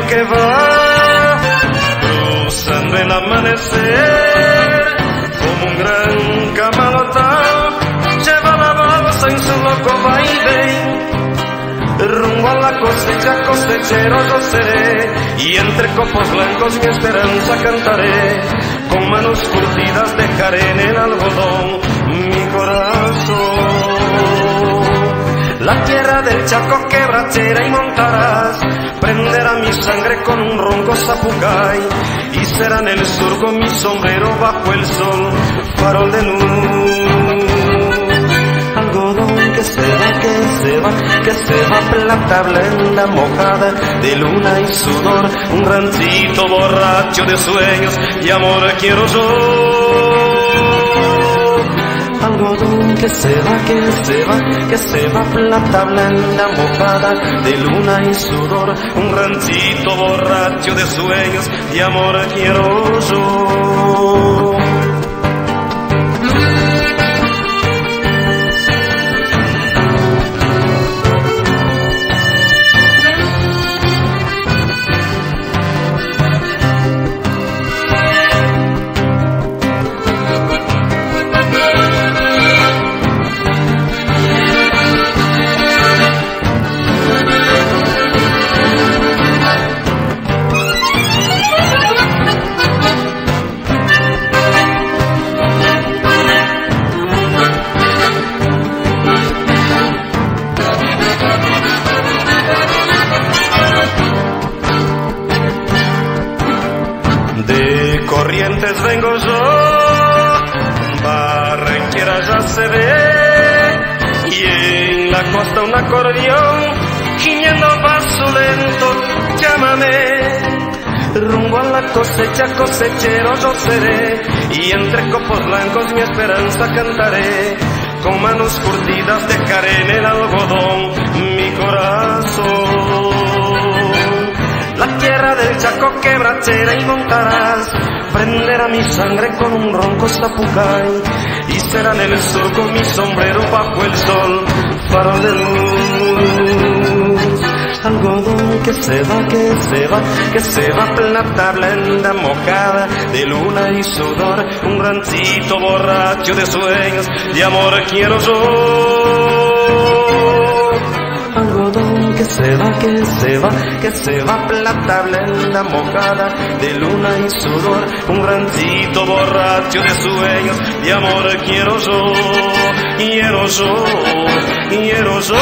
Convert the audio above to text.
que va cruzando el amanecer, como un gran camalotado lleva la balsa en su loco baile. Rumbo a la cosecha, cosechero yo seré, y entre copos blancos mi esperanza cantaré. Con manos curtidas dejaré en el algodón mi corazón. La tierra del Chaco quebrachera y montarás, prenderá mi sangre con un ronco zapucay, y será en el surco mi sombrero bajo el sol, farol de luz. Algodón que se va, que se va, que se va, plata blenda mojada de luna y sudor, un ranchito borracho de sueños y amor quiero yo. Algodón que se va, que se va, que se va, plata blenda mojada de luna y sudor, un ranchito borracho de sueños y amor quiero yo. De Corrientes vengo yo, Barranquera ya se ve, y en la costa un acordeón, gimiendo paso lento, llámame. Rumbo a la cosecha, cosechero yo seré, y entre copos blancos mi esperanza cantaré. Con manos curtidas dejaré en el algodón mi corazón. La tierra del Chaco quebrachera y montarás, prenderá mi sangre con un ronco zapucay, y será en el surco mi sombrero bajo el sol, farol de luz. Algodón que se va, que se va, que se va, plata blenda mojada de luna y sudor, un ranchito borracho de sueños y amor quiero yo. Algodón que se va, que se va, que se va, plata blenda mojada de luna y sudor, un ranchito borracho de sueños y amor quiero yo, quiero yo, quiero yo.